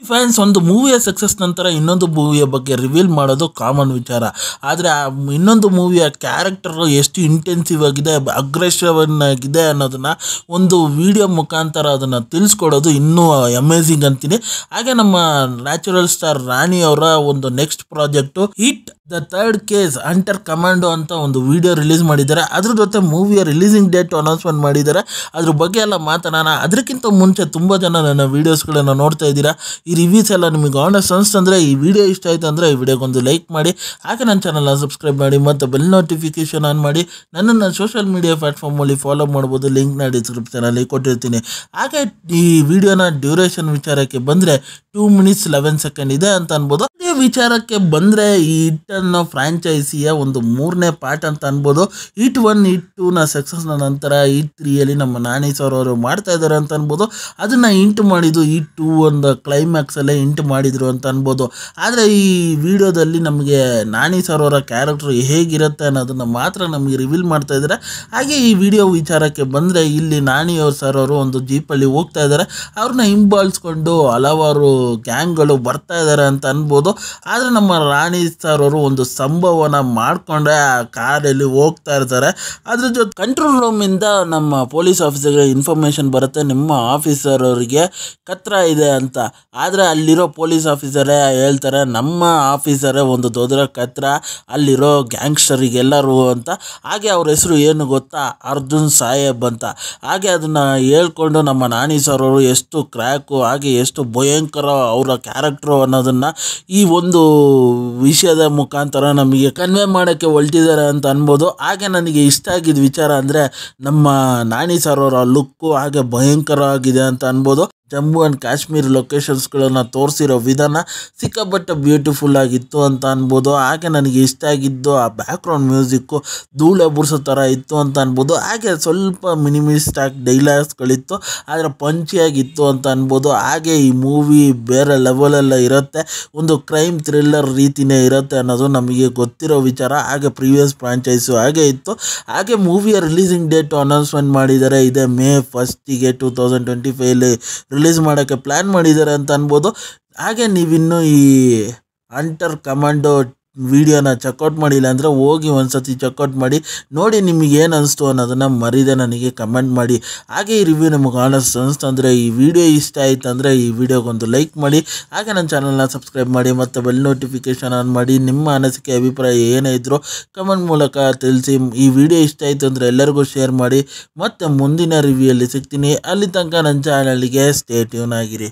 Fans ಒಂದು ಮೂವಿಯ success ನಂತರ ಇನ್ನೊಂದು ಮೂವಿಯ ಬಗ್ಗೆ ರಿವೀಲ್ ಮಾಡೋದು ಕಾಮನ್ ವಿಚಾರ. ಆದರೆ ಆ ಇನ್ನೊಂದು ಮೂವಿಯ ಕ್ಯಾರೆಕ್ಟರ್ ಎಷ್ಟು ಇಂಟೆನ್ಸಿವ್ ಆಗಿದೆ, ಅಗ್ರೆಸಿವ್ ಆಗಿದೆ ಅನ್ನೋದನ್ನ ಒಂದು ವಿಡಿಯೋ ಮುಖಾಂತರ ಅದನ್ನು ತಿಳಿಸ್ಕೊಡೋದು ಇನ್ನೂ ಅಮೇಝಿಂಗ್ ಅಂತೀನಿ. ಹಾಗೆ ನಮ್ಮ ನ್ಯಾಚುರಲ್ ಸ್ಟಾರ್ ರಾಣಿ ಅವರ ಒಂದು next project hit the third case hunter commando ಅಂತ ಒಂದು ವಿಡಿಯೋ ರಿಲೀಸ್ ಮಾಡಿದ್ದಾರೆ. ಅದ್ರ ಜೊತೆ ಮೂವಿಯ ರಿಲೀಸಿಂಗ್ ಡೇಟ್ ಅನೌನ್ಸ್ಮೆಂಟ್ ಮಾಡಿದ್ದಾರೆ. ಅದ್ರ ಬಗ್ಗೆ ಎಲ್ಲ ಮಾತಾಡೋಣ. ಅದಕ್ಕಿಂತ ಮುಂಚೆ ತುಂಬ ಜನ ನನ್ನ ವೀಡಿಯೋಸ್ಗಳನ್ನು ನೋಡ್ತಾ ಇದ್ದೀರಾ. ಈ ರಿವ್ಯೂಸ್ ಎಲ್ಲ ನಿಮಗೆ ಆನೆಸ್ಟ್ ಅನಿಸ್ತಂದರೆ, ಈ ವಿಡಿಯೋ ಇಷ್ಟ ಆಯಿತು ಅಂದರೆ ಈ ವಿಡಿಯೋಗೊಂದು ಲೈಕ್ ಮಾಡಿ, ಹಾಗೆ ನನ್ನ ಚಾನಲ್ನ ಸಬ್ಸ್ಕ್ರೈಬ್ ಮಾಡಿ ಮತ್ತು ಬೆಲ್ ನೋಟಿಫಿಕೇಷನ್ ಆನ್ ಮಾಡಿ. ನನ್ನನ್ನು ಸೋಷಿಯಲ್ ಮೀಡಿಯಾ ಪ್ಲಾಟ್ಫಾರ್ಮಲ್ಲಿ ಫಾಲೋ ಮಾಡ್ಬೋದು. ಲಿಂಕ್ನ ಡಿಸ್ಕ್ರಿಪ್ಷನಲ್ಲಿ ಕೊಟ್ಟಿರ್ತೀನಿ. ಹಾಗೆ ಈ ವಿಡಿಯೋನ ಡ್ಯೂರೇಷನ್ ವಿಚಾರಕ್ಕೆ ಬಂದರೆ 2 minutes 11 seconds ಇದೆ ಅಂತ ಅನ್ಬೋದು. ಅದೇ ವಿಚಾರಕ್ಕೆ ಬಂದರೆ ಈ ಹಿಟ್ ಅನ್ನೋ ಫ್ರಾಂಚೈಸಿಯ ಒಂದು 3ನೇ ಪಾರ್ಟ್ ಅಂತ ಅನ್ಬೋದು. ಹಿಟ್ 1 ಹಿಟ್ 2ನ ಸಕ್ಸಸ್ನ ನಂತರ ಹಿಟ್ 3ಯಲ್ಲಿ ನಮ್ಮ ನಾನಿ ಸರ್ ಅವರು ಮಾಡ್ತಾ ಇದ್ದಾರೆ ಅಂತ ಅನ್ಬೋದು. ಅದನ್ನು ಇಂಟ್ ಮಾಡಿದ್ದು ಹಿಟ್ 2 ಒಂದು ಕ್ಲೈಮ್ಯಾಕ್ಸಲ್ಲೇ ಇಂಟ್ ಮಾಡಿದರು ಅಂತ ಅನ್ಬೋದು. ಆದರೆ ಈ ವಿಡಿಯೋದಲ್ಲಿ ನಮಗೆ ನಾನಿ ಸರ್ ಅವರ ಕ್ಯಾರೆಕ್ಟರ್ ಹೇಗಿರುತ್ತೆ ಅನ್ನೋದನ್ನು ಮಾತ್ರ ನಮಗೆ ರಿವೀಲ್ ಮಾಡ್ತಾ ಇದ್ದಾರೆ. ಹಾಗೆ ಈ ವಿಡಿಯೋ ವಿಚಾರಕ್ಕೆ ಬಂದರೆ ಇಲ್ಲಿ ನಾನಿ ಸರ್ ಅವರು ಒಂದು ಜೀಪಲ್ಲಿ ಹೋಗ್ತಾ ಇದ್ದಾರೆ. ಅವ್ರನ್ನ ಹಿಂಬಾಲಿಸ್ಕೊಂಡು ಹಲವಾರು ಗ್ಯಾಂಗ್ಗಳು ಬರ್ತಾ ಇದ್ದಾರೆ ಅಂತ ಅನ್ಬೋದು. ಆದರೆ ನಮ್ಮ ರಾಣಿ ಸರ್ ಅವರು ಒಂದು ಸಂಭವನ ಮಾಡಿಕೊಂಡ್ರೆ ಆ ಕಾರಲ್ಲಿ ಹೋಗ್ತಾ ಇರ್ತಾರೆ. ಅದ್ರ ಜೊತೆ ಕಂಟ್ರೋಲ್ ರೂಮಿಂದ ನಮ್ಮ ಪೊಲೀಸ್ ಆಫೀಸರ್ಗೆ ಇನ್ಫಾರ್ಮೇಷನ್ ಬರುತ್ತೆ, ನಿಮ್ಮ ಆಫೀಸರ್ ಅವರಿಗೆ ಕತ್ರ ಇದೆ ಅಂತ. ಆದರೆ ಅಲ್ಲಿರೋ ಪೊಲೀಸ್ ಆಫೀಸರೇ ಹೇಳ್ತಾರೆ, ನಮ್ಮ ಆಫೀಸರೇ ಒಂದು ದೊಡ್ಡ ಕತ್ರ ಅಲ್ಲಿರೋ ಗ್ಯಾಂಗ್ಸ್ಟರಿಗೆಲ್ಲರೂ ಅಂತ. ಹಾಗೆ ಅವ್ರ ಹೆಸರು ಏನು ಗೊತ್ತಾ, ಅರ್ಜುನ್ ಸಾಹೇಬ್ ಅಂತ. ಹಾಗೆ ಅದನ್ನು ಹೇಳ್ಕೊಂಡು ನಮ್ಮ ನಾನಿ ಸರ್ ಅವರು ಎಷ್ಟು ಕ್ರ್ಯಾಕು, ಹಾಗೆ ಎಷ್ಟು ಭಯಂಕರ ಅವರ ಕ್ಯಾರೆಕ್ಟ್ರು ಅನ್ನೋದನ್ನು ಈ ಒಂದು ವಿಷಯದ ಮುಖಾಂತರ ನಮಗೆ ಕನ್ವೆ ಮಾಡೋಕ್ಕೆ ಹೊರಟಿದ್ದಾರೆ ಅಂತ ಅನ್ಬೋದು. ಹಾಗೆ ನನಗೆ ಇಷ್ಟ ಆಗಿದ್ದ ವಿಚಾರ ಅಂದರೆ ನಮ್ಮ ನಾನಿ ಸರ್ ಅವರ ಲುಕ್ಕು ಹಾಗೆ ಭಯಂಕರ ಆಗಿದೆ ಅಂತ ಅನ್ಬೋದು. ಜಮ್ಮು ಆ್ಯಂಡ್ ಕಾಶ್ಮೀರ್ ಲೊಕೇಶನ್ಸ್ಗಳನ್ನು ತೋರಿಸಿರೋ ವಿಧಾನ ಸಿಕ್ಕಾಪಟ್ಟೆ ಬ್ಯೂಟಿಫುಲ್ ಆಗಿತ್ತು ಅಂತ ಅನ್ಬೋದು. ಹಾಗೆ ನನಗೆ ಇಷ್ಟ ಆಗಿದ್ದು ಆ ಬ್ಯಾಕ್ಗ್ರೌಂಡ್ ಮ್ಯೂಸಿಕ್ಕು ಧೂಳೆ ಬುರ್ಸೋ ಥರ ಇತ್ತು ಅಂತ ಅನ್ಬೋದು. ಹಾಗೆ ಸ್ವಲ್ಪ ಮಿನಿಮಿಸ್ಟ್ ಆಗಿ ಡೈಲಾಗ್ಸ್ಗಳಿತ್ತು, ಆದರೆ ಪಂಚಿಯಾಗಿತ್ತು ಅಂತ ಅನ್ಬೋದು. ಹಾಗೆ ಈ ಮೂವಿ ಬೇರೆ ಲೆವೆಲೆಲ್ಲ ಇರುತ್ತೆ, ಒಂದು ಕ್ರೈಮ್ ಥ್ರಿಲ್ಲರ್ ರೀತಿಯೇ ಇರುತ್ತೆ ಅನ್ನೋದು ನಮಗೆ ಗೊತ್ತಿರೋ ವಿಚಾರ. ಹಾಗೆ ಪ್ರೀವಿಯಸ್ ಫ್ರಾಂಚೈಸು ಹಾಗೆ ಇತ್ತು. ಹಾಗೆ ಮೂವಿಯ ರಿಲೀಸಿಂಗ್ ಡೇಟು ಅನೌನ್ಸ್ಮೆಂಟ್ ಮಾಡಿದ್ದಾರೆ. ಇದೇ May 1st 2025 ರಿಲೀಸ್ ಮಾಡೋಕ್ಕೆ ಪ್ಲ್ಯಾನ್ ಮಾಡಿದ್ದಾರೆ ಅಂತ ಅನ್ಬೋದು. ಹಾಗೆ ನೀವಿನ್ನೂ ಈ ಹಂಟರ್ ಕಮಾಂಡೋ ವಿಡಿಯೋನ ಚೆಕ್ಔಟ್ ಮಾಡಿಲ್ಲ ಅಂದರೆ ಹೋಗಿ ಒಂದು ಸತಿ ಚೆಕ್ಔಟ್ ಮಾಡಿ ನೋಡಿ, ನಿಮಗೆ ಏನು ಅನಿಸ್ತು ಅನ್ನೋದನ್ನು ಮರೀದೆ ನನಗೆ ಕಮೆಂಟ್ ಮಾಡಿ. ಹಾಗೆ ಈ ರಿವ್ಯೂ ನಿಮಗೆ ಆನೆಸ್ಟ್ ಅನಿಸ್ತು ಅಂದರೆ, ಈ ವಿಡಿಯೋ ಇಷ್ಟ ಆಯಿತು ಅಂದರೆ ಈ ವಿಡಿಯೋಗೊಂದು ಲೈಕ್ ಮಾಡಿ, ಹಾಗೆ ನನ್ನ ಚಾನಲ್ನ ಸಬ್ಸ್ಕ್ರೈಬ್ ಮಾಡಿ ಮತ್ತು ಬೆಲ್ ನೋಟಿಫಿಕೇಷನ್ ಆನ್ ಮಾಡಿ. ನಿಮ್ಮ ಅನಿಸಿಕೆ ಅಭಿಪ್ರಾಯ ಏನೇ ಇದ್ದರೂ ಕಮೆಂಟ್ ಮೂಲಕ ತಿಳಿಸಿ. ಈ ವಿಡಿಯೋ ಇಷ್ಟ ಆಯಿತು ಅಂದರೆ ಎಲ್ಲರಿಗೂ ಶೇರ್ ಮಾಡಿ. ಮತ್ತು ಮುಂದಿನ ರಿವ್ಯೂಯಲ್ಲಿ ಸಿಗ್ತೀನಿ. ಅಲ್ಲಿ ತನಕ ನನ್ನ ಚಾನಲ್ಗೆ ಸ್ಟೇ ಟ್ಯೂನ್ ಆಗಿರಿ.